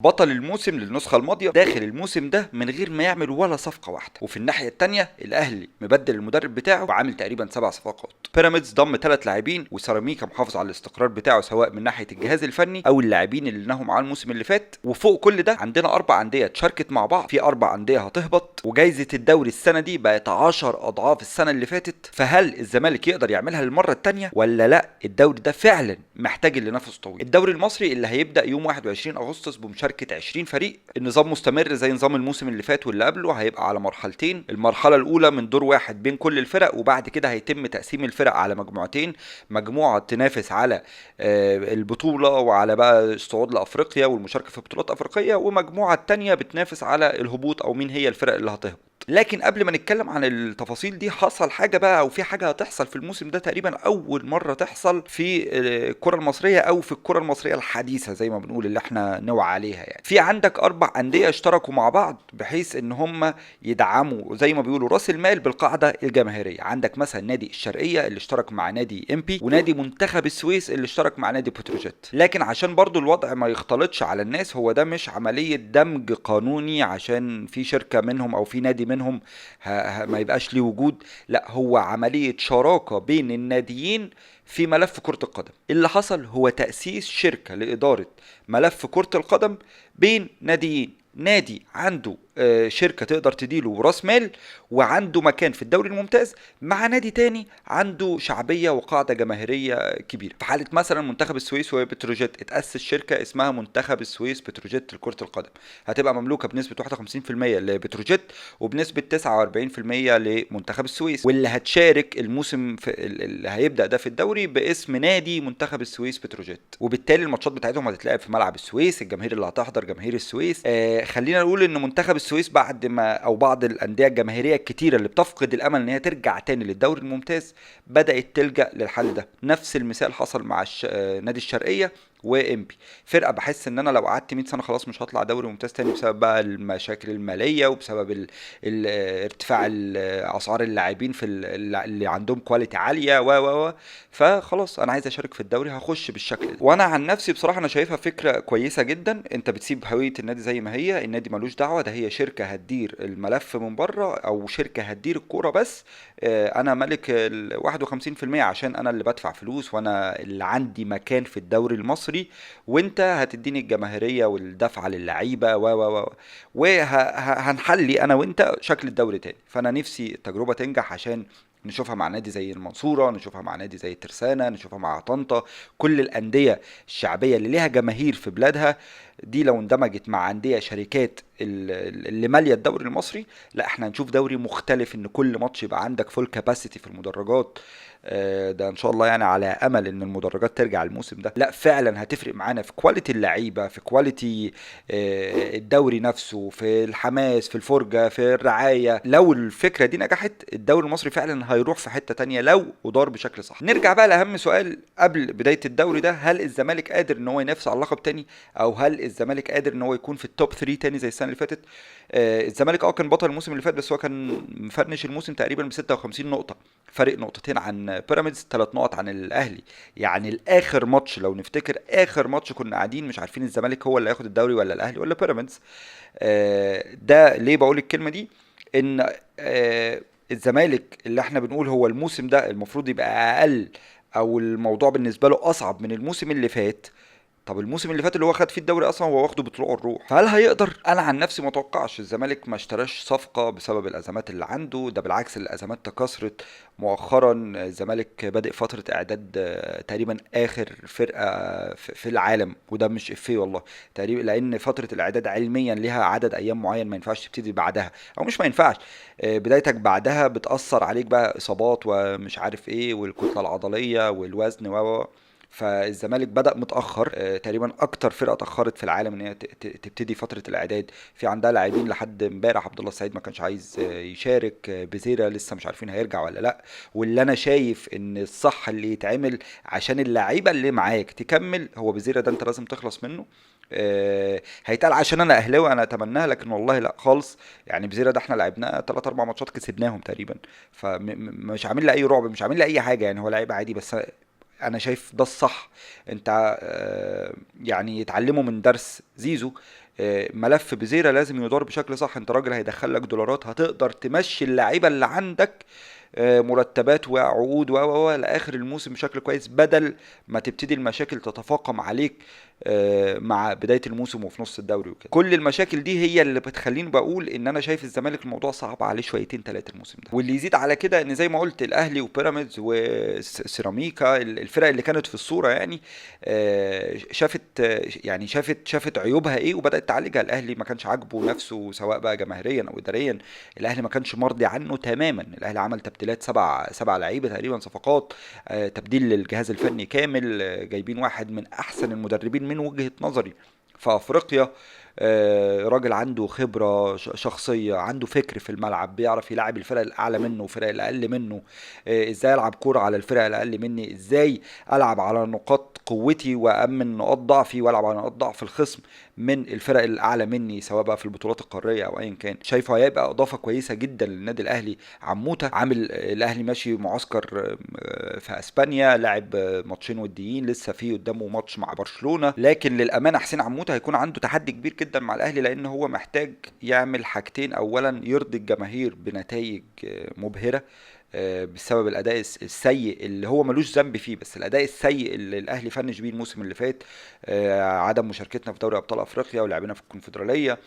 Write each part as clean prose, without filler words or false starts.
بطل الموسم للنسخة الماضية داخل الموسم ده من غير ما يعمل ولا صفقة واحدة، وفي الناحية التانية الأهلي مبدل المدرب بتاعه وعامل تقريبا 7 صفقات. بيراميدز ضم 3 لاعبين، وسيراميكا محافظ على الاستقرار بتاعه سواء من ناحية الجهاز الفني أو اللاعبين اللي نهوا معاه الموسم اللي فات. وفوق كل ده عندنا 4 أندية اتشاركت مع بعض، في 4 أندية هتهبط، وجايزة الدوري السنة دي بقت 10 أضعاف السنة اللي فاتت. فهل الزمالك يقدر يعملها للمرة التانية ولا لا؟ الدوري ده فعلا محتاج لنفس طويل. الدوري المصري اللي هيبدأ يوم 21 أغسطس بمشاركة 20 فريق. النظام مستمر زي نظام الموسم اللي فات واللي قبله، هيبقى على مرحلتين. المرحله الاولى من دور واحد بين كل الفرق، وبعد كده هيتم تقسيم الفرق على مجموعتين، مجموعه تنافس على البطوله وعلى بقى الصعود لافريقيا والمشاركه في بطولات افريقيه، ومجموعه تانية بتنافس على الهبوط او مين هي الفرق اللي هتهبط. لكن قبل ما نتكلم عن التفاصيل دي، حصل حاجه بقى، او في حاجه هتحصل في الموسم ده تقريبا اول مره تحصل في الكره المصريه او في الكره المصريه الحديثه زي ما بنقول، اللي احنا نوعى عليها. يعني في عندك 4 انديه اشتركوا مع بعض بحيث ان هم يدعموا زي ما بيقولوا راس المال بالقاعده الجماهيريه. عندك مثلا نادي الشرقيه اللي اشترك مع نادي امبي، ونادي منتخب السويس اللي اشترك مع نادي بتروجيت. لكن عشان برضو الوضع ما يختلطش على الناس، هو ده مش عمليه دمج قانوني عشان في شركه منهم او في نادي منهم ما يبقاش ليه وجود، لا، هو عملية شراكة بين الناديين في ملف كرة القدم. اللي حصل هو تأسيس شركة لإدارة ملف كرة القدم بين ناديين. نادي عنده شركة تقدر تديله راس مال وعنده مكان في الدوري الممتاز، مع نادي تاني عنده شعبية وقاعدة جماهيرية كبيرة. في حالة مثلا منتخب السويس وبتروجيت، اتأسس شركة اسمها منتخب السويس بتروجيت لكرة القدم، هتبقى مملوكة بنسبة 51% لبتروجيت وبنسبة 49% لمنتخب السويس، واللي هتشارك الموسم اللي هيبدأ ده في الدوري باسم نادي منتخب السويس بتروجيت. وبالتالي الماتشات بتاعتهم هتتلعب في ملعب السويس، الجماهير اللي هتحضر جماهير السويس. خلينا نقول ان منتخب السويس بعد ما، او بعض الانديه الجماهيريه الكتيره اللي بتفقد الامل ان هي ترجع تاني للدوري الممتاز، بدات تلجا للحل ده. نفس المثال حصل مع نادي الشرقيه وامبي، فرقه بحس ان انا لو قعدت 100 سنه خلاص مش هطلع دوري ممتاز تاني بسبب بقى المشاكل الماليه وبسبب ارتفاع اسعار اللاعبين في اللي عندهم كواليتي عاليه و فخلاص انا عايز اشارك في الدوري، هخش بالشكل ده. وانا عن نفسي بصراحه انا شايفها فكره كويسه جدا. انت بتسيب هويه النادي زي ما هي، النادي ملوش دعوه، ده هي شركه هتدير الملف من بره او شركه هتدير الكوره بس. انا ملك ال 51% عشان انا اللي بدفع فلوس وانا اللي عندي مكان في الدوري المصري، وانت هتديني الجماهيريه والدفعه للعيبه وهنحلي انا وانت شكل الدوري تاني. فانا نفسي التجربه تنجح عشان نشوفها مع نادي زي المنصورة، نشوفها مع نادي زي الترسانة، نشوفها مع طنطا. كل الأندية الشعبية اللي ليها جماهير في بلادها دي لو اندمجت مع أندية شركات اللي مالية الدوري المصري، لا احنا هنشوف دوري مختلف، ان كل ماتش يبقى عندك فول كاباسيتي في المدرجات. ده ان شاء الله يعني على امل ان المدرجات ترجع الموسم ده. لا فعلا هتفرق معانا في كواليتي اللعيبه، في كواليتي الدوري نفسه، في الحماس، في الفرجه، في الرعايه. لو الفكره دي نجحت الدوري المصري فعلا هيروح في حته تانية لو ادار بشكل صح. نرجع بقى لاهم سؤال قبل بدايه الدوري ده، هل الزمالك قادر ان هو ينافس على اللقب تاني، او هل الزمالك قادر ان هو يكون في التوب 3 تاني زي السنه اللي فاتت؟ الزمالك كان بطل الموسم اللي فات، بس هو كان مفنش الموسم تقريبا ب 56 نقطه، فرق نقطتين عن بيراميدز، 3 نقط عن الاهلي. يعني الاخر ماتش لو نفتكر، اخر ماتش كنا قاعدين مش عارفين الزمالك هو اللي هياخد الدوري ولا الاهلي ولا بيراميدز. ده ليه بقول الكلمه دي؟ ان الزمالك اللي احنا بنقول هو الموسم ده المفروض يبقى اقل، او الموضوع بالنسبه له اصعب من الموسم اللي فات. طب الموسم اللي فات اللي هو خد فيه الدوري اصلا هو واخده بطلوع الروح، فهل هيقدر؟ انا عن نفسي ما اتوقعش. الزمالك ما اشتراش صفقه بسبب الازمات اللي عنده، ده بالعكس الازمات تكاثرت مؤخرا. الزمالك بادئ فتره اعداد تقريبا اخر فرقه في العالم، وده مش افيه والله تقريبا، لان فتره الاعداد علميا ليها عدد ايام معين ما ينفعش تبتدي بعدها، او مش ما ينفعش، بدايتك بعدها بتاثر عليك بقى اصابات ومش عارف ايه والكتله العضليه والوزن فالزمالك بدأ متأخر. تقريبا أكتر فرقة اتأخرت في العالم إن هي تبتدي فترة الإعداد. في عندها لاعبين لحد امبارح عبد الله السعيد ما كانش عايز يشارك، بزيرة لسه مش عارفين هيرجع ولا لأ. واللي أنا شايف إن الصح اللي يتعمل عشان اللعيبة اللي معاك تكمل، هو بزيرة ده أنت لازم تخلص منه. هيتقال عشان انا اهلاوي انا اتمناها، لكن والله لا خالص. يعني بزيرة ده احنا لعبناه 3 4 ماتشات كسبناهم تقريبا، فمش عامل لي اي رعب، مش عامل لي اي حاجه، يعني هو لعيب عادي. بس انا شايف ده الصح. انت يعني يتعلموا من درس زيزو ملف بزيرة لازم يدار بشكل صح. انت راجل هيدخلك دولارات، هتقدر تمشي اللعيبة اللي عندك مرتبات وعقود لاخر الموسم بشكل كويس، بدل ما تبتدي المشاكل تتفاقم عليك مع بدايه الموسم وفي نص الدوري وكده. كل المشاكل دي هي اللي بتخليني بقول ان انا شايف الزمالك الموضوع صعب عليه شويتين ثلاثه الموسم ده. واللي يزيد على كده ان زي ما قلت الاهلي وبيراميدز وسيراميكا الفرق اللي كانت في الصوره يعني شافت عيوبها ايه وبدات تعالجها. الاهلي ما كانش عاجبه نفسه سواء بقى جماهيريا او اداريا، الاهلي ما كانش مرضي عنه تماما. الاهلي عمل تبديلات سبع لعيبه تقريبا صفقات، تبديل للجهاز الفني كامل، جايبين واحد من احسن المدربين من وجهة نظري في افريقيا، راجل عنده خبرة شخصية، عنده فكر في الملعب، بيعرف يلعب الفرق الاعلى منه والفرق الاقل منه، ازاي العب كورة على الفرق الاقل مني، ازاي العب على نقاط قوتي وامن نقاط ضعفي والعب على نقاط ضعف الخصم من الفرق الاعلى مني سواء بقى في البطولات القاريه او ايا كان. شايفه هيبقى اضافه كويسه جدا للنادي الاهلي. عموته عامل الاهلي ماشي معسكر في اسبانيا، لاعب ماتشين وديين، لسه في قدامه ماتش مع برشلونه، لكن للامانه حسين عموته هيكون عنده تحدي كبير جدا مع الاهلي، لان هو محتاج يعمل حاجتين. اولا يرضي الجماهير بنتائج مبهره بسبب الاداء السيء اللي هو ملوش ذنب فيه، بس الاداء السيء اللي الاهلي فنش بيه الموسم اللي فات، عدم مشاركتنا في دوري ابطال افريقيا ولعبنا في الكونفدراليه.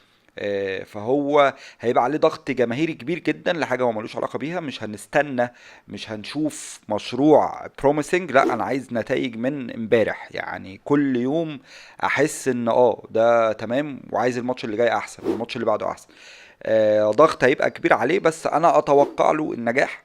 فهو هيبقى عليه ضغط جماهيري كبير جدا لحاجه هو ملوش علاقه بيها. مش هنستنى، مش هنشوف مشروع بروميسنج، لا انا عايز نتائج من امبارح، يعني كل يوم احس ان ده تمام وعايز الماتش اللي جاي احسن والماتش اللي بعده احسن. ضغط هيبقى كبير عليه، بس انا اتوقع له النجاح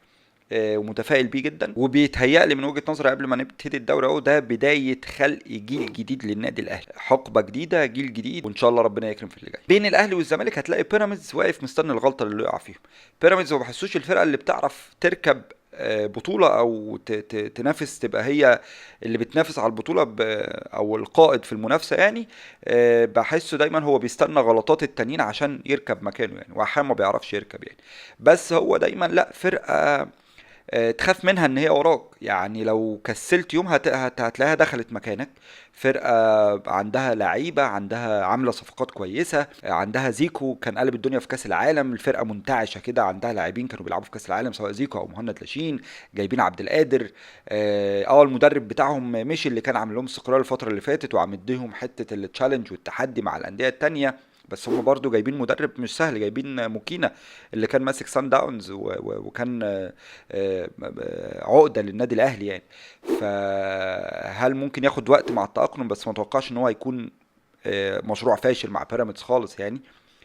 ومتفائل بيه جدا. وبيتهيألي من وجهة نظري قبل ما نبتدي الدوري اهو ده بداية خلق جيل جديد للنادي الاهلي، حقبة جديدة، جيل جديد، وان شاء الله ربنا يكرم في اللي جاي. بين الاهلي والزمالك هتلاقي بيراميدز واقف مستني الغلطة اللي يقع فيهم. بيراميدز ما بحسوش الفرقة اللي بتعرف تركب بطولة او تنافس، تبقى هي اللي بتنافس على البطولة او القائد في المنافسة يعني. بحسه دايما هو بيستنى غلطات التانيين عشان يركب مكانه يعني، واحيانا ما بيعرفش يركب يعني. بس هو دايما لا فرقة تخاف منها ان هي وراك، يعني لو كسلت يوم هتلاقيها دخلت مكانك. فرقة عندها لعيبة، عندها عاملة صفقات كويسة، عندها زيكو كان قلب الدنيا في كاس العالم. الفرقة منتعشة كده، عندها لاعبين كانوا بيلعبوا في كاس العالم سواء زيكو او مهند لاشين، جايبين عبد القادر. المدرب بتاعهم مشي اللي كان عامل لهم استقرار الفترة اللي فاتت وعم مديهم حتة التشالنج والتحدي مع الأندية التانية، بس هم برضو جايبين مدرب مش سهل، جايبين موكينا اللي كان ماسك سان داونز وكان عقدة للنادي الاهلي يعني. فهل ممكن ياخد وقت مع التأقلم، بس ما اتوقعش ان هو هيكون مشروع فاشل مع بيراميدز خالص يعني.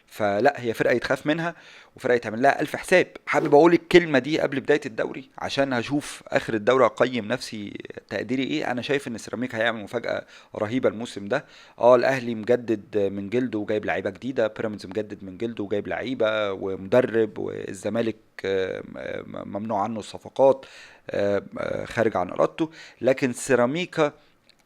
فلا هي فرقه يتخاف منها وفرقه يتعمل لها الف حساب. حابب اقول الكلمه دي قبل بدايه الدوري عشان هشوف اخر الدوري اقيم نفسي تقديري ايه. انا شايف ان سيراميكا هيعمل مفاجاه رهيبه الموسم ده. الاهلي مجدد من جلده وجايب لعيبه جديده، بيراميدز مجدد من جلده وجايب لعيبه ومدرب، والزمالك ممنوع عنه الصفقات، خارج عن ارادته. لكن سيراميكا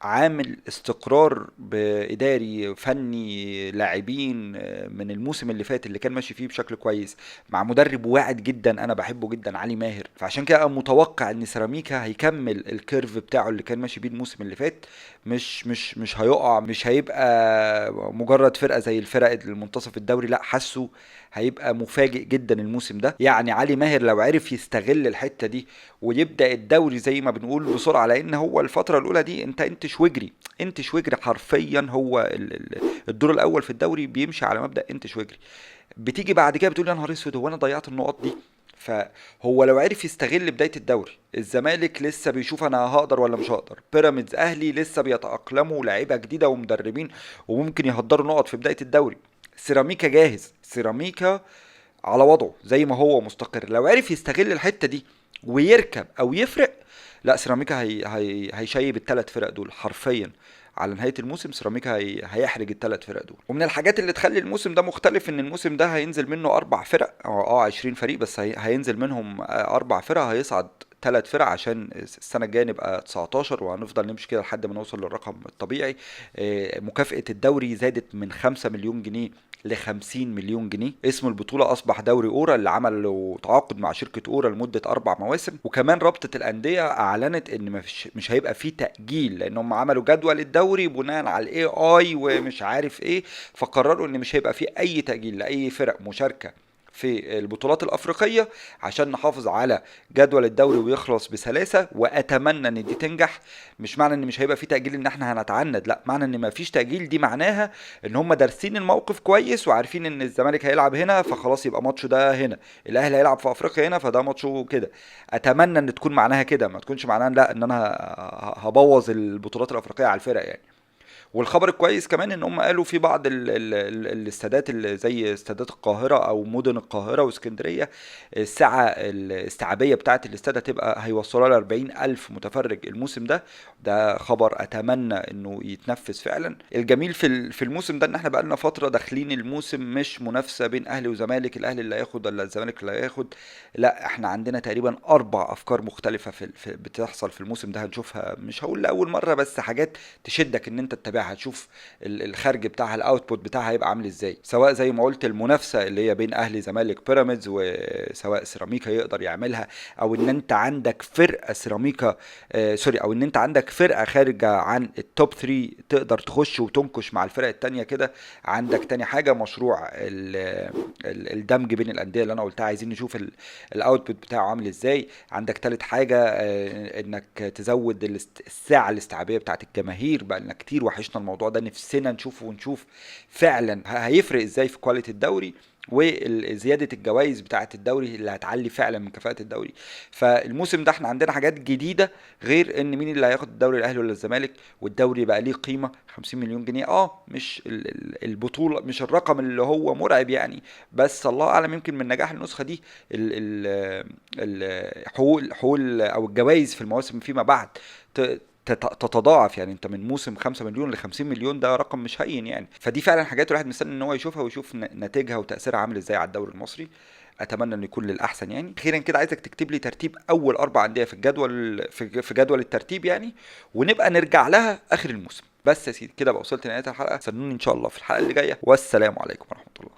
عامل استقرار بإداري فني لاعبين من الموسم اللي فات اللي كان ماشي فيه بشكل كويس، مع مدرب واعد جدا انا بحبه جدا علي ماهر. فعشان كده متوقع ان سيراميكا هيكمل الكيرف بتاعه اللي كان ماشي بيه الموسم اللي فات، مش هيقع، مش هيبقى مجرد فرقة زي الفرق المنتصف الدوري، لا حاسه هيبقى مفاجئ جدا الموسم ده. يعني علي ماهر لو عرف يستغل الحتة دي ويبدأ الدوري زي ما بنقول بسرعة، لان هو الفترة الاولى دي انتش واجري حرفيا. هو الدور الاول في الدوري بيمشي على مبدأ انتش واجري. بتيجي بعد كده بتقول يا نهار اسود هو انا ضيعت النقط دي. فهو لو عرف يستغل بداية الدوري، الزمالك لسه بيشوف انا هقدر ولا مش هقدر، بيراميدز اهلي لسه بيتأقلموا لعيبة جديدة ومدربين وممكن يهدروا نقط في بداية الدوري. سيراميكا جاهز، سيراميكا على وضعه زي ما هو مستقر. لو عرف يستغل الحتة دي ويركب او يفرق، لا سيراميكا هيشيب الثلاث فرق دول حرفيا. على نهاية الموسم سيراميكا هيحرج الثلاث فرق دول. ومن الحاجات اللي تخلي الموسم ده مختلف ان الموسم ده هينزل منه 4 فرق، 20 فريق بس هينزل منهم 4 فرق، هيصعد 3 فرق عشان السنه الجايه نبقى 19 وهنفضل نمشي كده لحد ما نوصل للرقم الطبيعي. مكافأة الدوري زادت من 5 مليون جنيه ل 50 مليون جنيه. اسم البطولة أصبح دوري أورا اللي عمل تعاقد مع شركة أورا لمدة 4 مواسم. وكمان رابطة الأندية أعلنت إن مش هيبقى فيه تأجيل، لأنهم عملوا جدول الدوري بناء على الاي اي ومش عارف ايه، فقرروا إن مش هيبقى فيه أي تأجيل لأي فرق مشاركة في البطولات الافريقيه عشان نحافظ على جدول الدوري ويخلص بسلاسه. واتمنى ان دي تنجح. مش معنى ان مش هيبقى في تاجيل ان احنا هنتعند، لا، معنى ان ما فيش تاجيل دي معناها ان هم دارسين الموقف كويس وعارفين ان الزمالك هيلعب هنا فخلاص يبقى ماتشه ده هنا، الاهلي هيلعب في افريقيا هنا فده ماتشه كده. اتمنى ان تكون معناها كده، ما تكونش معناها لا ان انا هبوظ البطولات الافريقيه على الفرق يعني. والخبر الكويس كمان ان هم قالوا في بعض الاستادات اللي زي استادات القاهره او مدن القاهره واسكندريه، السعه الاستيعابيه بتاعه الاستاد هتبقى هيوصلوا ل 40,000 متفرج الموسم ده. ده خبر اتمنى انه يتنفذ فعلا. الجميل في الموسم ده ان احنا بقالنا فتره داخلين الموسم مش منافسه بين اهلي وزمالك، الاهلي اللي هياخد ولا الزمالك اللي هياخد، لا، احنا عندنا تقريبا 4 افكار مختلفه بتحصل في الموسم ده هنشوفها، مش هقول لاول مره بس حاجات تشدك ان انت تتابعها، هتشوف الخارج بتاعها الاوتبوت بتاعها هيبقى عامل ازاي، سواء زي ما قلت المنافسه اللي هي بين اهلي زمالك بيراميدز، وسواء سيراميكا يقدر يعملها، او ان انت عندك فرقه سيراميكا او ان انت عندك فرقه خارجه عن التوب 3 تقدر تخش وتنكش مع الفرق التانية كده. عندك تاني حاجه مشروع الدمج بين الانديه اللي انا قلتها، عايزين نشوف الاوتبوت بتاعه عامل ازاي. عندك تالت حاجه انك تزود الساعه الاستيعابيه بتاعت الجماهير، بقى لنا كتير وحشنا الموضوع ده، نفسنا نشوفه ونشوف فعلا هيفرق ازاي في كواليتي الدوري وزياده الجوائز بتاعه الدوري اللي هتعلي فعلا من كفاءه الدوري. فالموسم ده احنا عندنا حاجات جديده، غير ان مين اللي هياخد الدوري، الاهلي ولا الزمالك، والدوري بقى ليه قيمه 50 مليون جنيه. مش البطوله مش الرقم اللي هو مرعب يعني، بس الله اعلم يمكن من نجاح النسخه دي حقوق او الجوائز في المواسم فيما بعد تتضاعف. يعني انت من موسم 5 مليون ل 50 مليون، ده رقم مش هين يعني. فدي فعلا حاجات الواحد مستني ان هو يشوفها ويشوف نتائجها وتاثيرها عامل ازاي على الدوري المصري. اتمنى انه يكون للاحسن يعني. اخيرا كده عايزك تكتب لي ترتيب اول 4 انديه في الجدول، في جدول الترتيب يعني، ونبقى نرجع لها اخر الموسم. بس يا سيدي كده بقى وصلت لنهايه الحلقه، استنوني ان شاء الله في الحلقه اللي جايه، والسلام عليكم ورحمه الله.